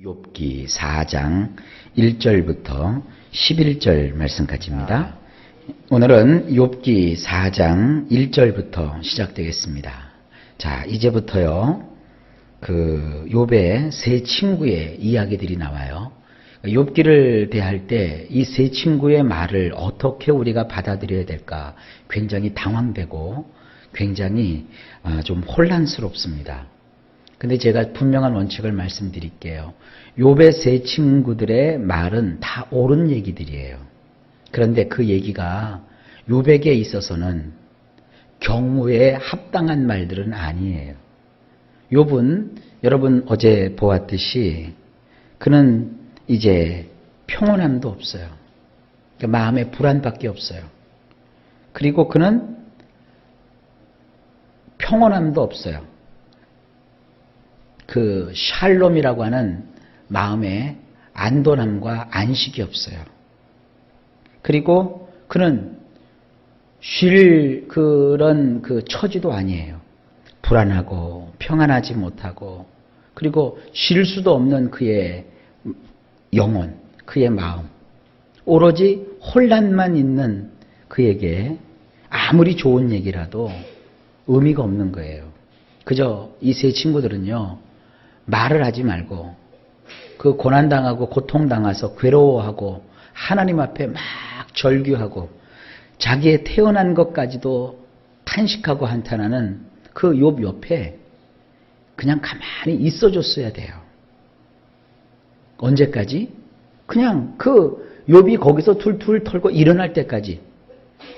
욥기 4장 1절부터 11절 말씀까지입니다. 오늘은 욥기 4장 1절부터 시작되겠습니다. 자, 이제부터요. 욥의 세 친구의 이야기들이 나와요. 욥기를 대할 때 이 세 친구의 말을 어떻게 우리가 받아들여야 될까 굉장히 당황되고 굉장히 좀 혼란스럽습니다. 근데 제가 분명한 원칙을 말씀드릴게요. 욥의 세 친구들의 말은 다 옳은 얘기들이에요. 그런데 그 얘기가 욥에게 있어서는 경우에 합당한 말들은 아니에요. 욥은 여러분 어제 보았듯이 그는 이제 평온함도 없어요. 그러니까 마음에 불안밖에 없어요. 그리고 그는 평온함도 없어요. 샬롬이라고 하는 마음에 안도함과 안식이 없어요. 그리고 그는 쉴 그런 처지도 아니에요. 불안하고 평안하지 못하고 그리고 쉴 수도 없는 그의 영혼, 그의 마음, 오로지 혼란만 있는 그에게 아무리 좋은 얘기라도 의미가 없는 거예요. 그저 이 세 친구들은요. 말을 하지 말고 그 고난당하고 고통당해서 괴로워하고 하나님 앞에 막 절규하고 자기의 태어난 것까지도 탄식하고 한탄하는 그 욥 옆에 그냥 가만히 있어줬어야 돼요. 언제까지? 그냥 욥이 거기서 툴툴 털고 일어날 때까지.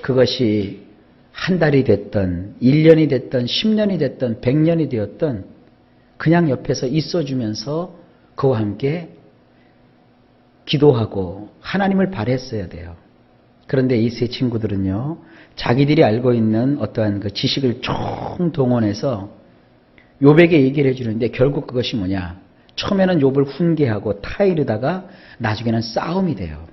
그것이 한 달이 됐든 1년이 됐든 10년이 됐든 100년이 되었든 그냥 옆에서 있어주면서 그와 함께 기도하고 하나님을 바랬어야 돼요. 그런데 이 세 친구들은요. 자기들이 알고 있는 어떠한 그 지식을 총동원해서 욥에게 얘기를 해주는데 결국 그것이 뭐냐. 처음에는 욥을 훈계하고 타이르다가 나중에는 싸움이 돼요.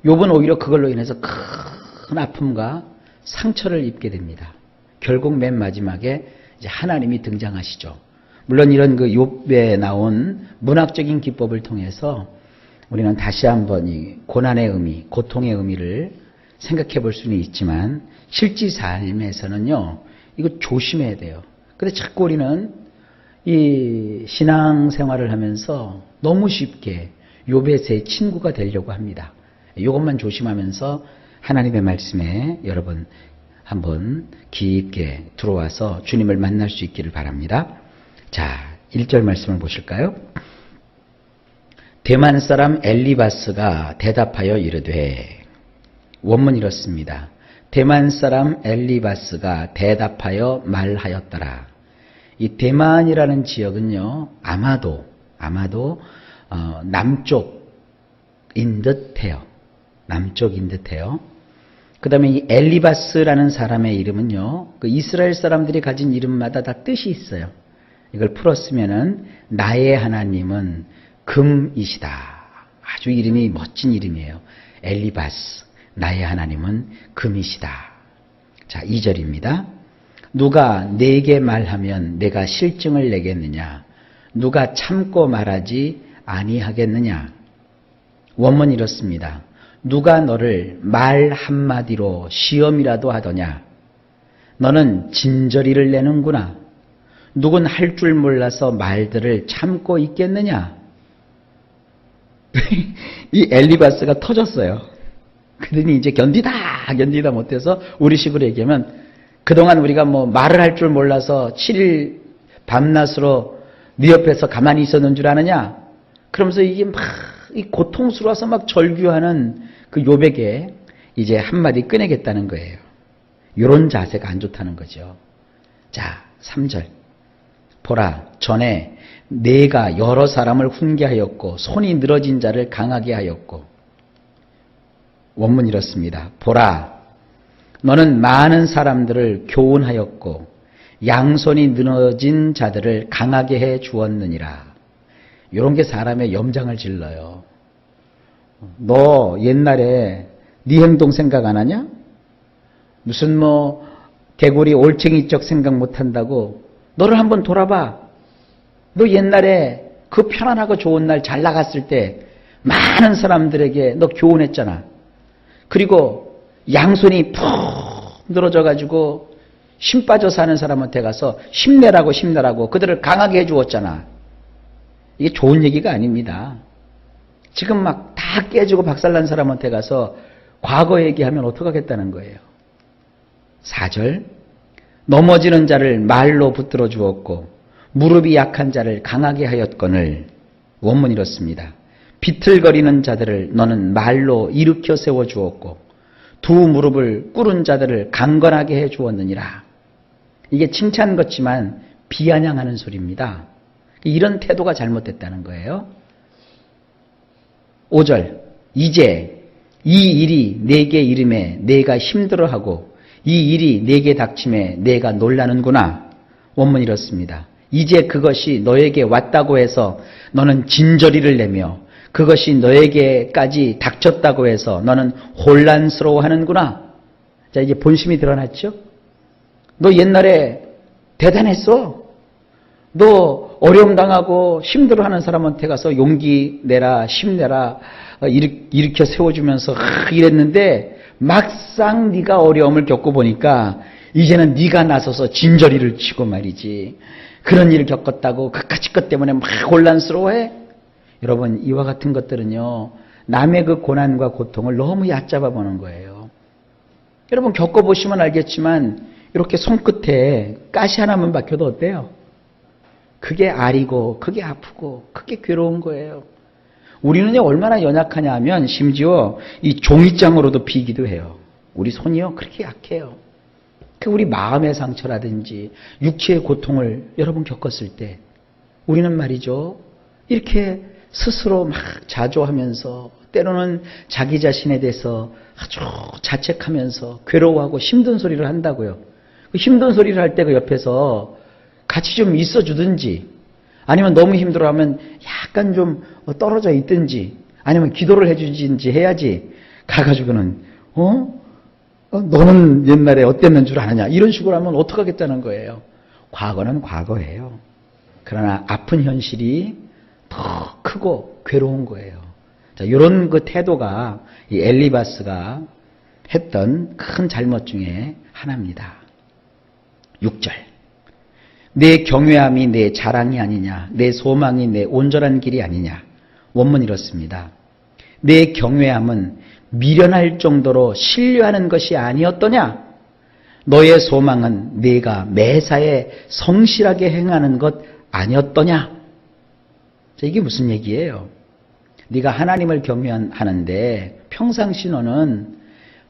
욥은 오히려 그걸로 인해서 큰 아픔과 상처를 입게 됩니다. 결국 맨 마지막에 이제 하나님이 등장하시죠. 물론 이런 욥에 나온 문학적인 기법을 통해서 우리는 다시 한번 이 고난의 의미, 고통의 의미를 생각해 볼 수는 있지만 실제 삶에서는요, 이거 조심해야 돼요. 근데 자꾸 우리는 이 신앙생활을 하면서 너무 쉽게 욥의 세 친구가 되려고 합니다. 이것만 조심하면서 하나님의 말씀에 여러분 한번 깊게 들어와서 주님을 만날 수 있기를 바랍니다. 자, 1절 말씀을 보실까요? 대만 사람 엘리바스가 대답하여 이르되, 원문 이렇습니다. 대만 사람 엘리바스가 대답하여 말하였더라. 이 대만이라는 지역은요, 아마도 남쪽인 듯해요. 남쪽인 듯해요. 그 다음에 이 엘리바스라는 사람의 이름은요, 이스라엘 사람들이 가진 이름마다 다 뜻이 있어요. 이걸 풀었으면은 나의 하나님은 금이시다. 아주 이름이 멋진 이름이에요. 엘리바스, 나의 하나님은 금이시다. 자, 2절입니다. 누가 내게 말하면 내가 실증을 내겠느냐? 누가 참고 말하지 아니하겠느냐? 원문 이렇습니다. 누가 너를 말 한마디로 시험이라도 하더냐? 너는 진저리를 내는구나. 누군 할 줄 몰라서 말들을 참고 있겠느냐? 이 엘리바스가 터졌어요. 그러니 이제 견디다 못해서 우리식으로 얘기하면 그동안 우리가 말을 할 줄 몰라서 7일 밤낮으로 네 옆에서 가만히 있었는 줄 아느냐? 그러면서 이게 이 고통스러워서 막 절규하는 그 욥에게 이제 한마디 꺼내겠다는 거예요. 이런 자세가 안 좋다는 거죠. 자, 3절. 보라, 전에 내가 여러 사람을 훈계하였고 손이 늘어진 자를 강하게 하였고. 원문 이렇습니다. 보라, 너는 많은 사람들을 교훈하였고 양손이 늘어진 자들을 강하게 해 주었느니라. 이런 게 사람의 염장을 질러요. 너 옛날에 네 행동 생각 안 하냐? 무슨 개구리 올챙이 쪽 생각 못 한다고 너를 한번 돌아봐. 너 옛날에 그 편안하고 좋은 날 잘 나갔을 때 많은 사람들에게 너 교훈했잖아. 그리고 양손이 푹 늘어져가지고 힘 빠져 사는 사람한테 가서 힘내라고 그들을 강하게 해주었잖아. 이게 좋은 얘기가 아닙니다. 지금 막 다 깨지고 박살난 사람한테 가서 과거 얘기하면 어떡하겠다는 거예요. 4절 넘어지는 자를 말로 붙들어 주었고 무릎이 약한 자를 강하게 하였거늘. 원문이 이렇습니다. 비틀거리는 자들을 너는 말로 일으켜 세워 주었고 두 무릎을 꿇은 자들을 강건하게 해 주었느니라. 이게 칭찬 같지만 비아냥하는 소리입니다. 이런 태도가 잘못됐다는 거예요. 5절 이제 이 일이 내게 이름에 내가 힘들어하고 이 일이 내게 닥침에 내가 놀라는구나. 원문이 이렇습니다. 이제 그것이 너에게 왔다고 해서 너는 진저리를 내며 그것이 너에게까지 닥쳤다고 해서 너는 혼란스러워하는구나. 자, 이제 본심이 드러났죠? 너 옛날에 대단했어. 너 어려움 당하고 힘들어하는 사람한테 가서 용기 내라, 힘내라, 일으켜 세워주면서 이랬는데 막상 네가 어려움을 겪어보니까 이제는 네가 나서서 진저리를 치고 말이지. 그런 일을 겪었다고 그까짓 것 때문에 막 혼란스러워해? 여러분, 이와 같은 것들은요, 남의 그 고난과 고통을 너무 얕잡아 보는 거예요. 여러분 겪어보시면 알겠지만 이렇게 손끝에 가시 하나만 박혀도 어때요? 그게 아리고 그게 아프고 그게 괴로운 거예요. 우리는요 얼마나 연약하냐 하면 심지어 이 종이장으로도 비기도 해요. 우리 손이요 그렇게 약해요. 그 우리 마음의 상처라든지 육체의 고통을 여러분 겪었을 때 우리는 말이죠 이렇게 스스로 막 자조하면서 때로는 자기 자신에 대해서 아주 자책하면서 괴로워하고 힘든 소리를 한다고요. 그 힘든 소리를 할 때 그 옆에서 같이 좀 있어주든지 아니면 너무 힘들어하면 약간 좀 떨어져 있든지 아니면 기도를 해주든지 해야지 가가지고는 너는 옛날에 어땠는 줄 아느냐 이런 식으로 하면 어떡하겠다는 거예요. 과거는 과거예요. 그러나 아픈 현실이 더 크고 괴로운 거예요. 자, 이런 그 태도가 이 엘리바스가 했던 큰 잘못 중에 하나입니다. 6절 내 경외함이 내 자랑이 아니냐 내 소망이 내 온전한 길이 아니냐. 원문 이렇습니다. 내 경외함은 미련할 정도로 신뢰하는 것이 아니었더냐. 너의 소망은 네가 매사에 성실하게 행하는 것 아니었더냐. 자, 이게 무슨 얘기예요? 네가 하나님을 경외하는데 평상시 너는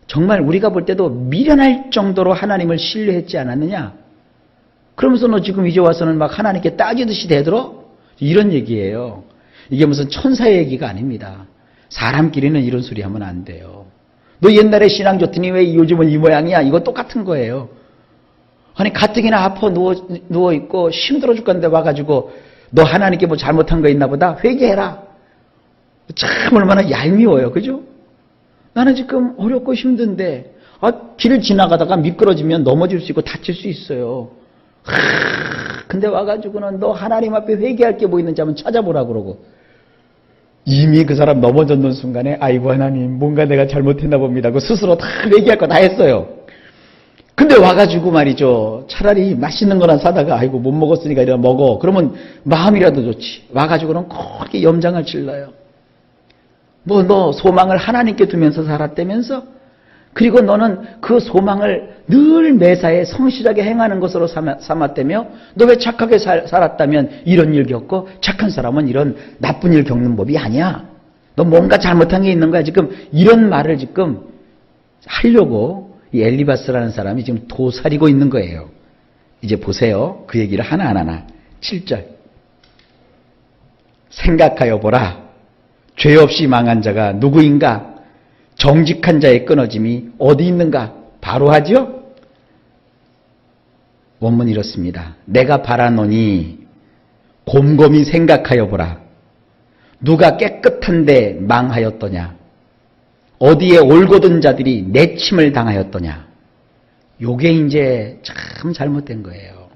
정말 우리가 볼 때도 미련할 정도로 하나님을 신뢰했지 않았느냐? 그러면서 너 지금 이제 와서는 막 하나님께 따지듯이 대들어? 이런 얘기예요. 이게 무슨 천사의 얘기가 아닙니다. 사람끼리는 이런 소리 하면 안 돼요. 너 옛날에 신앙 좋더니 왜 요즘은 이 모양이야? 이거 똑같은 거예요. 아니 가뜩이나 아파 누워있고 힘들어 죽겠는데 와가지고 너 하나님께 뭐 잘못한 거 있나 보다? 회개해라. 참 얼마나 얄미워요. 그죠? 나는 지금 어렵고 힘든데 길을 지나가다가 미끄러지면 넘어질 수 있고 다칠 수 있어요. 근데 와가지고는 너 하나님 앞에 회개할 게 뭐 있는지 한번 찾아보라 그러고 이미 그 사람 넘어졌는 순간에 아이고 하나님 뭔가 내가 잘못했나 봅니다. 그 스스로 다 회개할 거 다 했어요. 근데 와가지고 말이죠. 차라리 맛있는 거나 사다가 아이고 못 먹었으니까 이래 먹어. 그러면 마음이라도 좋지. 와가지고는 그렇게 염장을 질러요. 뭐 너 소망을 하나님께 두면서 살았다면서? 그리고 너는 그 소망을 늘 매사에 성실하게 행하는 것으로 삼았다며? 너 왜 착하게 살았다면 이런 일 겪고 착한 사람은 이런 나쁜 일 겪는 법이 아니야. 너 뭔가 잘못한 게 있는 거야. 지금 이런 말을 지금 하려고 이 엘리바스라는 사람이 지금 도사리고 있는 거예요. 이제 보세요. 그 얘기를 하나하나. 7절 생각하여 보라. 죄 없이 망한 자가 누구인가? 정직한 자의 끊어짐이 어디 있는가? 바로 하죠? 원문이 이렇습니다. 내가 바라노니 곰곰이 생각하여 보라. 누가 깨끗한데 망하였더냐? 어디에 올곧은 자들이 내침을 당하였더냐? 요게 이제 참 잘못된 거예요.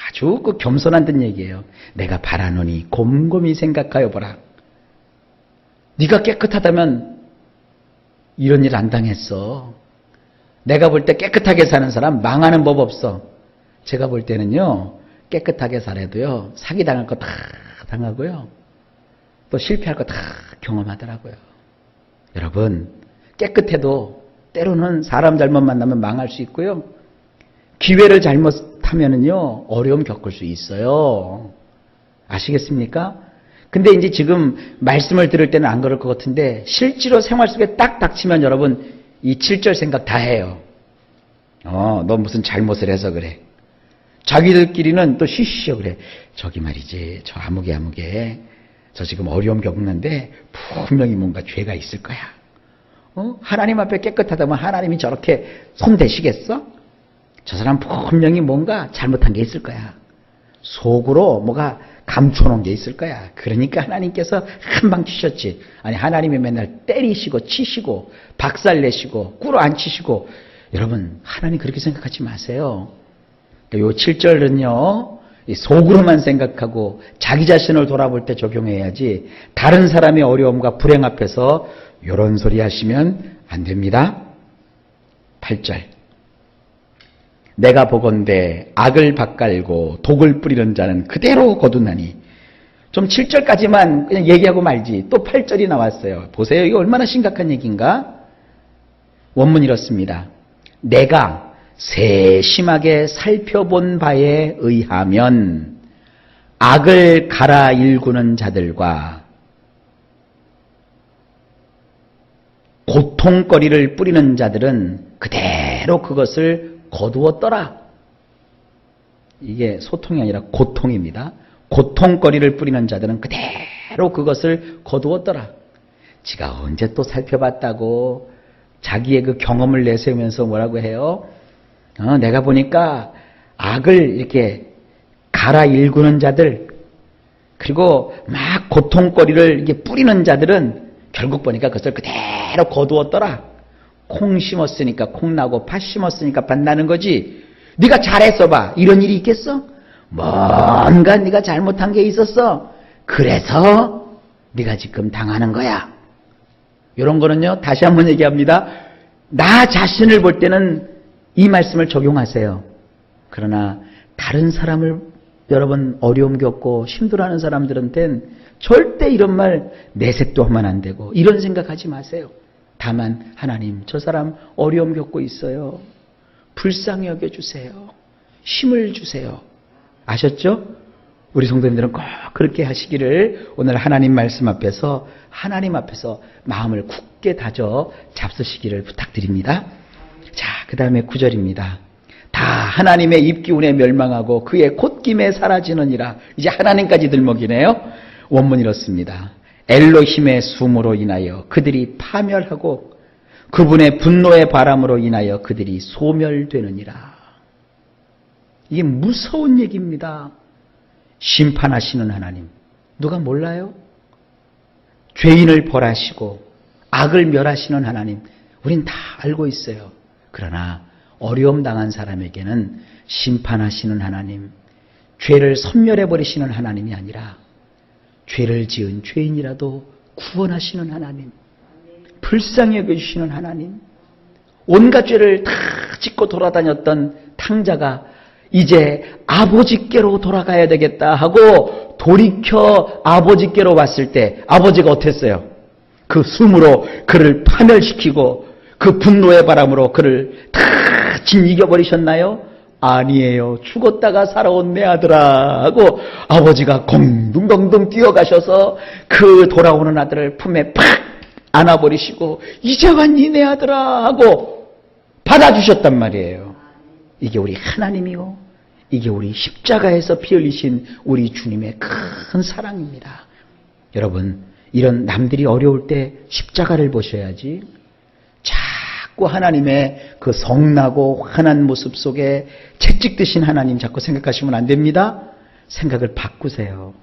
아주 그 겸손한 듯 얘기예요. 내가 바라노니 곰곰이 생각하여 보라. 네가 깨끗하다면 이런 일 안 당했어. 내가 볼 때 깨끗하게 사는 사람 망하는 법 없어. 제가 볼 때는요, 깨끗하게 살아도요, 사기당할 거 다 당하고요, 또 실패할 거 다 경험하더라고요. 여러분, 깨끗해도 때로는 사람 잘못 만나면 망할 수 있고요, 기회를 잘못하면은요, 어려움 겪을 수 있어요. 아시겠습니까? 근데 이제 지금 말씀을 들을 때는 안 그럴 것 같은데, 실제로 생활 속에 딱 닥치면 여러분, 이 7절 생각 다 해요. 너 무슨 잘못을 해서 그래. 자기들끼리는 또 쉬쉬어 그래. 저기 말이지, 저 아무개, 저 지금 어려움 겪는데 분명히 뭔가 죄가 있을 거야. 하나님 앞에 깨끗하다면 하나님이 저렇게 손 대시겠어? 저 사람 분명히 뭔가 잘못한 게 있을 거야. 속으로 뭐가 감춰놓은 게 있을 거야. 그러니까 하나님께서 한 방 치셨지. 아니, 하나님이 맨날 때리시고 치시고 박살내시고 꿇어앉히시고. 여러분, 하나님 그렇게 생각하지 마세요. 요 7절은요, 속으로만 생각하고 자기 자신을 돌아볼 때 적용해야지, 다른 사람의 어려움과 불행 앞에서 이런 소리 하시면 안 됩니다. 8절. 내가 보건대 악을 밭갈고 독을 뿌리는 자는 그대로 거두나니. 좀 7절까지만 그냥 얘기하고 말지 또 8절이 나왔어요. 보세요. 이거 얼마나 심각한 얘기인가? 원문 이렇습니다. 내가 세심하게 살펴본 바에 의하면 악을 갈아 일구는 자들과 고통거리를 뿌리는 자들은 그대로 그것을 거두었더라. 이게 소통이 아니라 고통입니다. 고통거리를 뿌리는 자들은 그대로 그것을 거두었더라. 지가 언제 또 살펴봤다고 자기의 그 경험을 내세우면서 뭐라고 해요? 내가 보니까 악을 이렇게 갈아 일구는 자들, 그리고 막 고통거리를 이렇게 뿌리는 자들은 결국 보니까 그것을 그대로 거두었더라. 콩 심었으니까 콩 나고 팥 심었으니까 팥 나는 거지. 네가 잘했어 봐. 이런 일이 있겠어? 뭔가 네가 잘못한 게 있었어. 그래서 네가 지금 당하는 거야. 이런 거는요, 다시 한번 얘기합니다. 나 자신을 볼 때는 이 말씀을 적용하세요. 그러나 다른 사람을 여러분 어려움 겪고 힘들어하는 사람들한테는 절대 이런 말 내색도 하면 안 되고 이런 생각하지 마세요. 다만 하나님, 저 사람 어려움 겪고 있어요. 불쌍히 여겨주세요. 힘을 주세요. 아셨죠? 우리 성도님들은 꼭 그렇게 하시기를 오늘 하나님 말씀 앞에서, 하나님 앞에서 마음을 굳게 다져 잡수시기를 부탁드립니다. 자, 그 다음에 9절입니다. 다 하나님의 입기운에 멸망하고 그의 콧김에 사라지느니라. 이제 하나님까지 들먹이네요. 원문 이렇습니다. 엘로힘의 숨으로 인하여 그들이 파멸하고 그분의 분노의 바람으로 인하여 그들이 소멸되느니라. 이게 무서운 얘기입니다. 심판하시는 하나님, 누가 몰라요? 죄인을 벌하시고 악을 멸하시는 하나님, 우린 다 알고 있어요. 그러나 어려움 당한 사람에게는 심판하시는 하나님, 죄를 섬멸해버리시는 하나님이 아니라 죄를 지은 죄인이라도 구원하시는 하나님, 불쌍히 여겨주시는 하나님, 온갖 죄를 다 짓고 돌아다녔던 탕자가 이제 아버지께로 돌아가야 되겠다 하고 돌이켜 아버지께로 왔을 때 아버지가 어땠어요? 그 숨으로 그를 파멸시키고 그 분노의 바람으로 그를 다 짓이겨버리셨나요? 아니에요. 죽었다가 살아온 내 아들아 하고 아버지가 공둥공둥 뛰어가셔서 그 돌아오는 아들을 품에 팍 안아버리시고 이제 왔니 내 아들아 하고 받아주셨단 말이에요. 이게 우리 하나님이요, 이게 우리 십자가에서 피 흘리신 우리 주님의 큰 사랑입니다. 여러분, 이런 남들이 어려울 때 십자가를 보셔야지 자꾸 하나님의 그 성나고 환한 모습 속에 채찍 드신 하나님 자꾸 생각하시면 안 됩니다. 생각을 바꾸세요.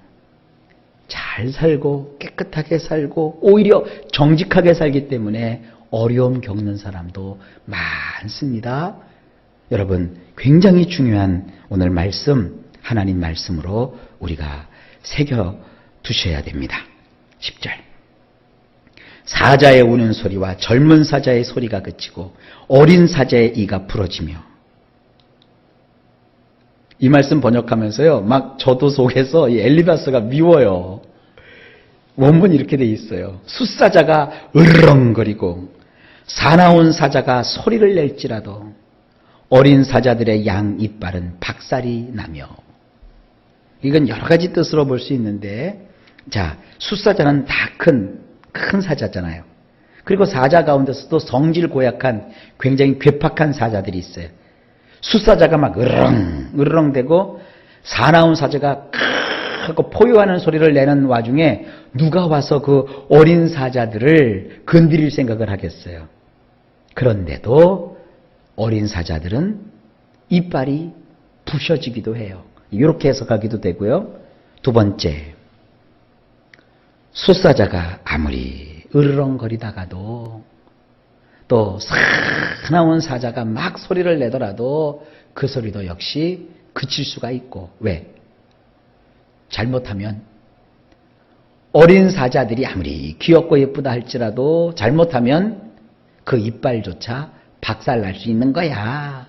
잘 살고 깨끗하게 살고 오히려 정직하게 살기 때문에 어려움 겪는 사람도 많습니다. 여러분, 굉장히 중요한 오늘 말씀, 하나님 말씀으로 우리가 새겨 두셔야 됩니다. 10절. 사자의 우는 소리와 젊은 사자의 소리가 그치고 어린 사자의 이가 부러지며. 이 말씀 번역하면서요, 막 저도 속에서 이 엘리바스가 미워요. 원문이 이렇게 돼 있어요. 숫사자가 으르렁거리고 사나운 사자가 소리를 낼지라도 어린 사자들의 양 이빨은 박살이 나며. 이건 여러 가지 뜻으로 볼 수 있는데, 자, 숫사자는 다 큰 사자잖아요. 그리고 사자 가운데서도 성질 고약한 굉장히 괴팍한 사자들이 있어요. 숫사자가 막 으르렁대고 사나운 사자가 하고 포효하는 소리를 내는 와중에 누가 와서 그 어린 사자들을 건드릴 생각을 하겠어요. 그런데도 어린 사자들은 이빨이 부셔지기도 해요. 이렇게 해석하기도 되고요. 두 번째, 숫사자가 아무리 으르렁거리다가도 또 사나운 사자가 막 소리를 내더라도 그 소리도 역시 그칠 수가 있고. 왜? 잘못하면 어린 사자들이 아무리 귀엽고 예쁘다 할지라도 잘못하면 그 이빨조차 박살날 수 있는 거야.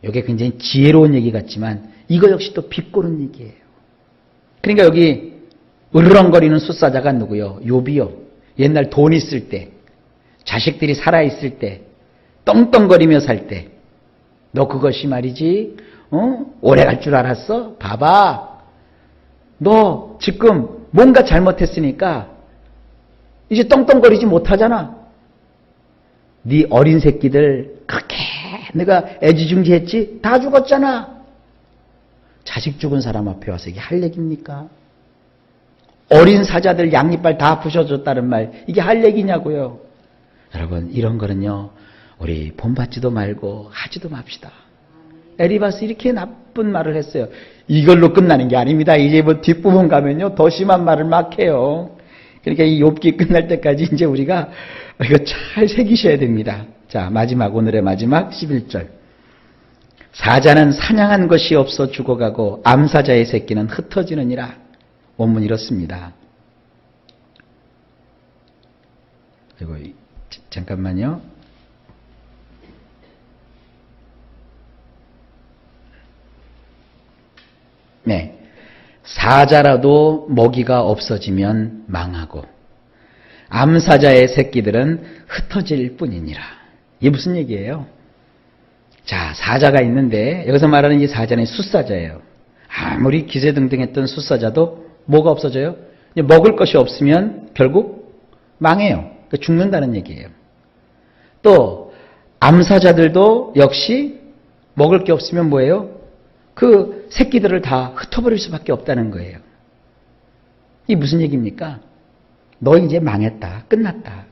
이게 굉장히 지혜로운 얘기 같지만 이거 역시 또 비꼬는 얘기예요. 그러니까 여기 으르렁거리는 숫사자가 누구요? 욥이요. 옛날 돈 있을 때, 자식들이 살아있을 때, 떵떵거리며 살 때, 너 그것이 말이지 오래 갈 줄 알았어? 봐봐, 너 지금 뭔가 잘못했으니까 이제 떵떵거리지 못하잖아. 네 어린 새끼들 그렇게 내가 애지중지했지? 다 죽었잖아. 자식 죽은 사람 앞에 와서 이게 할 얘기입니까? 어린 사자들 양이빨 다 부셔줬다는 말, 이게 할 얘기냐고요. 여러분, 이런 거는요, 우리 본받지도 말고 하지도 맙시다. 엘리바스 이렇게 나쁜 말을 했어요. 이걸로 끝나는 게 아닙니다. 이제 뭐 뒷부분 가면요, 더 심한 말을 막 해요. 그러니까 이 욥기 끝날 때까지 이제 우리가 이거 잘 새기셔야 됩니다. 자, 마지막, 오늘의 마지막 11절. 사자는 사냥한 것이 없어 죽어가고 암사자의 새끼는 흩어지느니라. 원문 이렇습니다. 그리고 잠깐만요. 네, 사자라도 먹이가 없어지면 망하고 암사자의 새끼들은 흩어질 뿐이니라. 이게 무슨 얘기예요? 자, 사자가 있는데 여기서 말하는 이 사자는 숫사자예요. 아무리 기세등등했던 숫사자도 뭐가 없어져요? 먹을 것이 없으면 결국 망해요. 그러니까 죽는다는 얘기예요. 또 암사자들도 역시 먹을 게 없으면 뭐예요? 그 새끼들을 다 흩어버릴 수밖에 없다는 거예요. 이게 무슨 얘기입니까? 너 이제 망했다. 끝났다.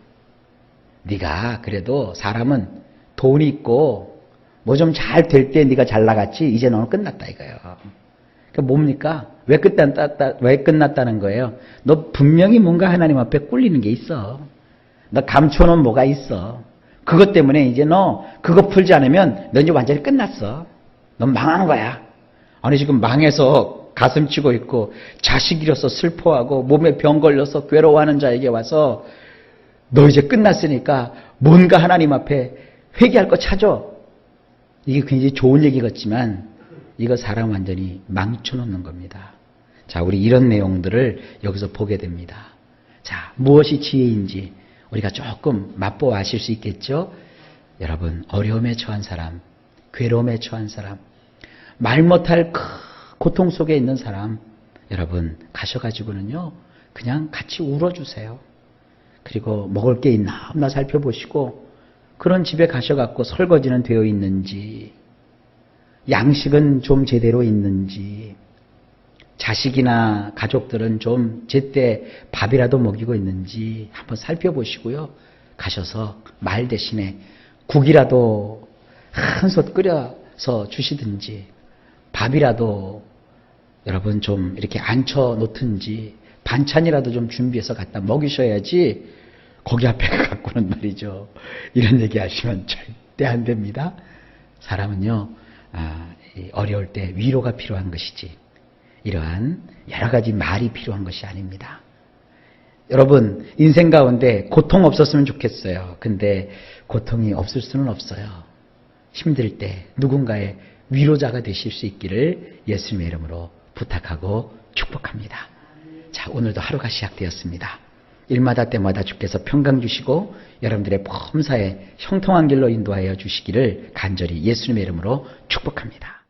네가 그래도 사람은 돈이 있고 뭐 좀 잘 될 때 네가 잘 나갔지. 이제 너는 끝났다 이거예요. 그러니까 뭡니까? 왜 끝났다는 거예요? 너 분명히 뭔가 하나님 앞에 꿀리는 게 있어. 너 감춰놓은 뭐가 있어. 그것 때문에 이제 너 그거 풀지 않으면 너 이제 완전히 끝났어. 넌 망한 거야. 아니 지금 망해서 가슴 치고 있고 자식 잃어서 슬퍼하고 몸에 병 걸려서 괴로워하는 자에게 와서 너 이제 끝났으니까 뭔가 하나님 앞에 회개할 거 찾아. 이게 굉장히 좋은 얘기 같지만 이거 사람 완전히 망쳐놓는 겁니다. 자, 우리 이런 내용들을 여기서 보게 됩니다. 자, 무엇이 지혜인지 우리가 조금 맛보아 아실 수 있겠죠? 여러분, 어려움에 처한 사람, 괴로움에 처한 사람, 말 못할 고통 속에 있는 사람, 여러분 가셔가지고는요 그냥 같이 울어주세요. 그리고 먹을 게 있나 없나 살펴보시고, 그런 집에 가셔갖고 설거지는 되어 있는지, 양식은 좀 제대로 있는지, 자식이나 가족들은 좀 제때 밥이라도 먹이고 있는지 한번 살펴보시고요. 가셔서 말 대신에 국이라도 한솥 끓여서 주시든지, 밥이라도 여러분 좀 이렇게 앉혀 놓든지, 반찬이라도 좀 준비해서 갖다 먹이셔야지 거기 앞에 갖고는 말이죠. 이런 얘기 하시면 절대 안 됩니다. 사람은요, 어려울 때 위로가 필요한 것이지 이러한 여러 가지 말이 필요한 것이 아닙니다. 여러분 인생 가운데 고통 없었으면 좋겠어요. 근데 고통이 없을 수는 없어요. 힘들 때 누군가의 위로자가 되실 수 있기를 예수님의 이름으로 부탁하고 축복합니다. 자, 오늘도 하루가 시작되었습니다. 일마다 때마다 주께서 평강 주시고 여러분들의 범사에 형통한 길로 인도하여 주시기를 간절히 예수님의 이름으로 축복합니다.